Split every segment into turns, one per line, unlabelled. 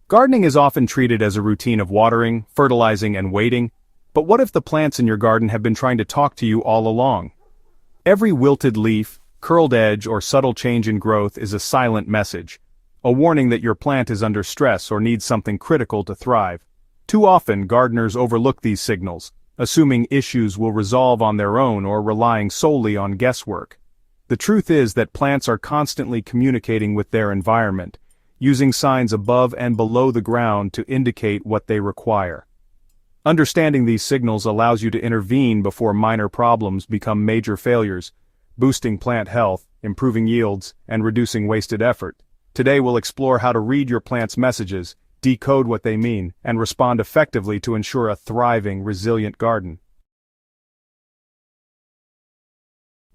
Gardening is often treated as a routine of watering, fertilizing, and waiting, but what if the plants in your garden have been trying to talk to you all along? Every wilted leaf, curled edge, or subtle change in growth is a silent message, a warning that your plant is under stress or needs something critical to thrive. Too often, gardeners overlook these signals, assuming issues will resolve on their own or relying solely on guesswork. The truth is that plants are constantly communicating with their environment, using signs above and below the ground to indicate what they require. Understanding these signals allows you to intervene before minor problems become major failures, boosting plant health, improving yields, and reducing wasted effort. Today we'll explore how to read your plant's messages, decode what they mean, and respond effectively to ensure a thriving, resilient garden.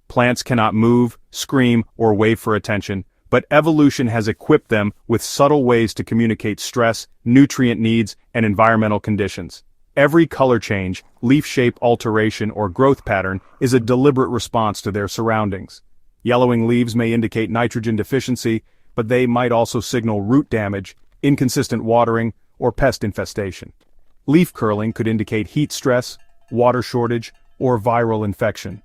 Plants cannot move, scream, or wave for attention, but evolution has equipped them with subtle ways to communicate stress, nutrient needs, and environmental conditions. Every color change, leaf shape alteration, or growth pattern is a deliberate response to their surroundings. Yellowing leaves may indicate nitrogen deficiency, but they might also signal root damage, inconsistent watering, or pest infestation. Leaf curling could indicate heat stress, water shortage, or viral infection.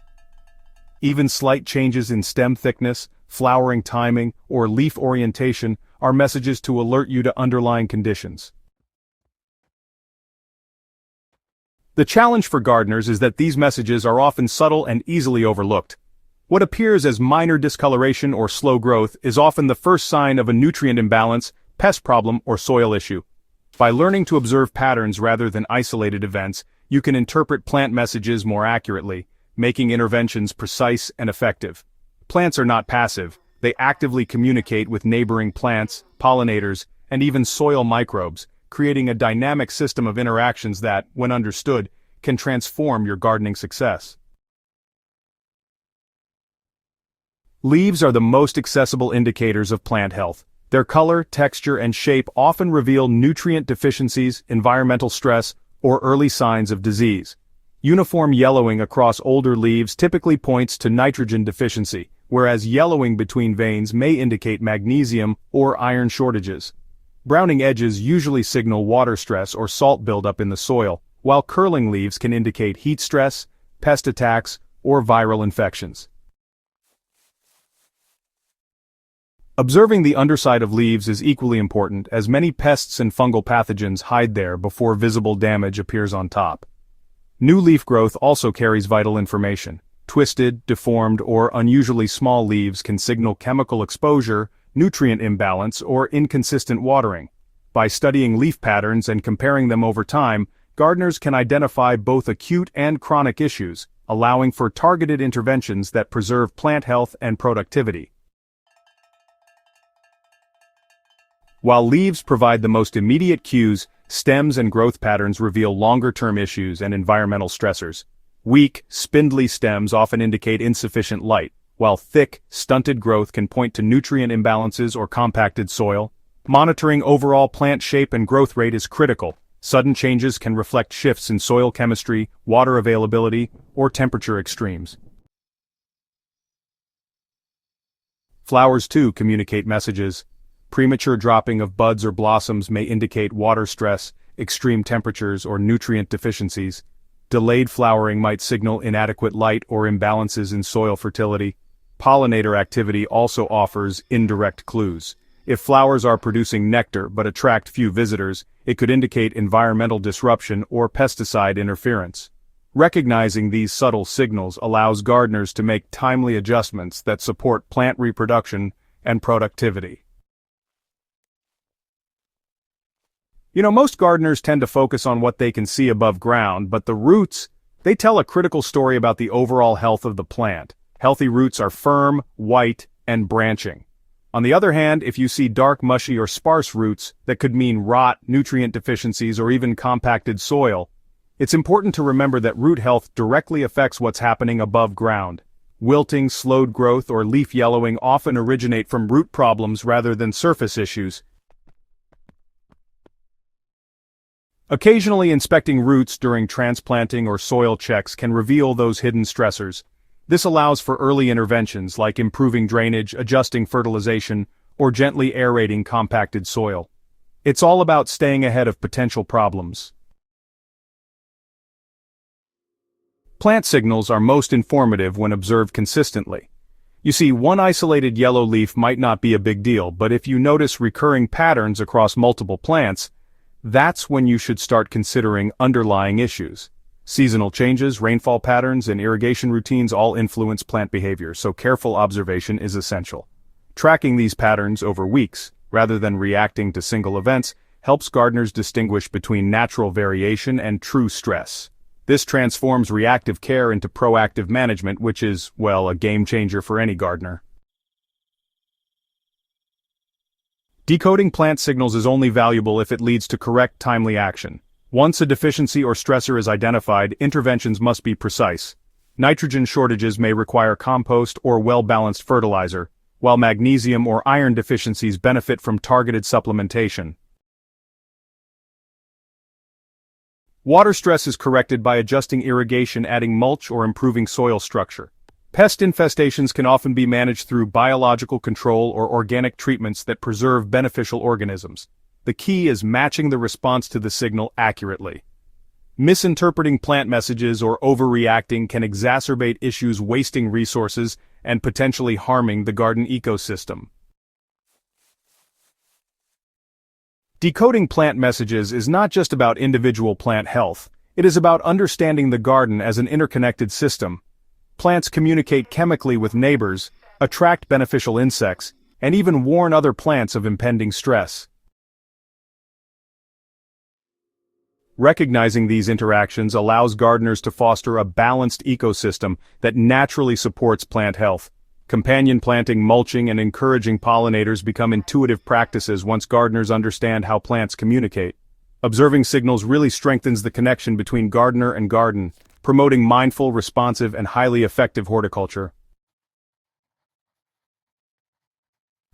Even slight changes in stem thickness, flowering timing, or leaf orientation are messages to alert you to underlying conditions. The challenge for gardeners is that these messages are often subtle and easily overlooked. What appears as minor discoloration or slow growth is often the first sign of a nutrient imbalance, pest problem, or soil issue. By learning to observe patterns rather than isolated events, you can interpret plant messages more accurately, making interventions precise and effective. Plants are not passive. They actively communicate with neighboring plants, pollinators, and even soil microbes, creating a dynamic system of interactions that, when understood, can transform your gardening success. Leaves are the most accessible indicators of plant health. Their color, texture, and shape often reveal nutrient deficiencies, environmental stress, or early signs of disease. Uniform yellowing across older leaves typically points to nitrogen deficiency, whereas yellowing between veins may indicate magnesium or iron shortages. Browning edges usually signal water stress or salt buildup in the soil, while curling leaves can indicate heat stress, pest attacks, or viral infections. Observing the underside of leaves is equally important, as many pests and fungal pathogens hide there before visible damage appears on top. New leaf growth also carries vital information. Twisted, deformed, or unusually small leaves can signal chemical exposure, nutrient imbalance, or inconsistent watering. By studying leaf patterns and comparing them over time, gardeners can identify both acute and chronic issues, allowing for targeted interventions that preserve plant health and productivity. While leaves provide the most immediate cues, stems and growth patterns reveal longer-term issues and environmental stressors. Weak, spindly stems often indicate insufficient light, while thick, stunted growth can point to nutrient imbalances or compacted soil. Monitoring overall plant shape and growth rate is critical. Sudden changes can reflect shifts in soil chemistry, water availability, or temperature extremes. Flowers too communicate messages. Premature dropping of buds or blossoms may indicate water stress, extreme temperatures, or nutrient deficiencies. Delayed flowering might signal inadequate light or imbalances in soil fertility. Pollinator activity also offers indirect clues. If flowers are producing nectar but attract few visitors, it could indicate environmental disruption or pesticide interference. Recognizing these subtle signals allows gardeners to make timely adjustments that support plant reproduction and productivity. Most gardeners tend to focus on what they can see above ground, but the roots, they tell a critical story about the overall health of the plant. Healthy roots are firm, white, and branching. On the other hand, if you see dark, mushy, or sparse roots, that could mean rot, nutrient deficiencies, or even compacted soil. It's important to remember that root health directly affects what's happening above ground. Wilting, slowed growth, or leaf yellowing often originate from root problems rather than surface issues. Occasionally inspecting roots during transplanting or soil checks can reveal those hidden stressors. This allows for early interventions like improving drainage, adjusting fertilization, or gently aerating compacted soil. It's all about staying ahead of potential problems. Plant signals are most informative when observed consistently. You see, one isolated yellow leaf might not be a big deal, but if you notice recurring patterns across multiple plants, that's when you should start considering underlying issues. Seasonal changes, rainfall patterns, and irrigation routines all influence plant behavior, so careful observation is essential. Tracking these patterns over weeks, rather than reacting to single events, helps gardeners distinguish between natural variation and true stress. This transforms reactive care into proactive management, which is, well, a game changer for any gardener. Decoding plant signals is only valuable if it leads to correct, timely action. Once a deficiency or stressor is identified, interventions must be precise. Nitrogen shortages may require compost or well-balanced fertilizer, while magnesium or iron deficiencies benefit from targeted supplementation. Water stress is corrected by adjusting irrigation, adding mulch, or improving soil structure. Pest infestations can often be managed through biological control or organic treatments that preserve beneficial organisms. The key is matching the response to the signal accurately. Misinterpreting plant messages or overreacting can exacerbate issues, wasting resources and potentially harming the garden ecosystem. Decoding plant messages is not just about individual plant health, it is about understanding the garden as an interconnected system. Plants communicate chemically with neighbors, attract beneficial insects, and even warn other plants of impending stress. Recognizing these interactions allows gardeners to foster a balanced ecosystem that naturally supports plant health. Companion planting, mulching, and encouraging pollinators become intuitive practices once gardeners understand how plants communicate. Observing signals really strengthens the connection between gardener and garden, promoting mindful, responsive, and highly effective horticulture.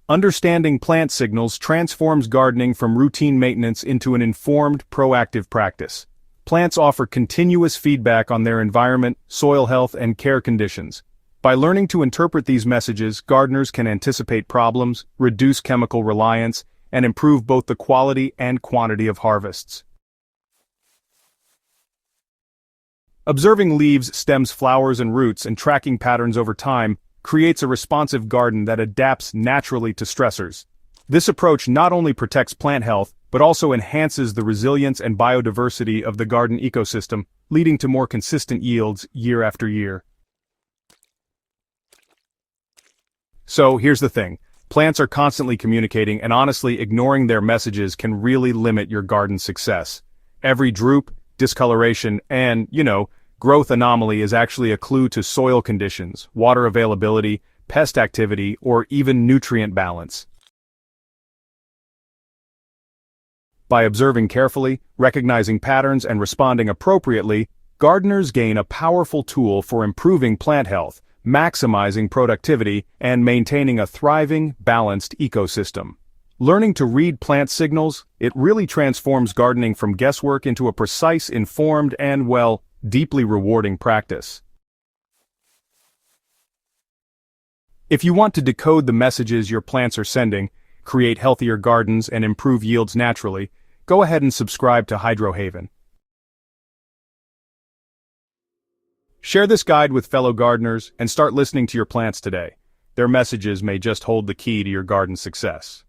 Understanding plant signals transforms gardening from routine maintenance into an informed, proactive practice. Plants offer continuous feedback on their environment, soil health, and care conditions. By learning to interpret these messages, gardeners can anticipate problems, reduce chemical reliance, and improve both the quality and quantity of harvests. Observing leaves, stems, flowers, and roots and tracking patterns over time creates a responsive garden that adapts naturally to stressors. This approach not only protects plant health, but also enhances the resilience and biodiversity of the garden ecosystem, leading to more consistent yields year after year. So, here's the thing. Plants are constantly communicating, and honestly, ignoring their messages can really limit your garden's success. Every droop, discoloration, and, growth anomaly is actually a clue to soil conditions, water availability, pest activity, or even nutrient balance. By observing carefully, recognizing patterns, and responding appropriately, gardeners gain a powerful tool for improving plant health, maximizing productivity, and maintaining a thriving, balanced ecosystem. Learning to read plant signals, it really transforms gardening from guesswork into a precise, informed, and, deeply rewarding practice. If you want to decode the messages your plants are sending, create healthier gardens, and improve yields naturally, go ahead and subscribe to HydroHaven. Share this guide with fellow gardeners and start listening to your plants today. Their messages may just hold the key to your garden's success.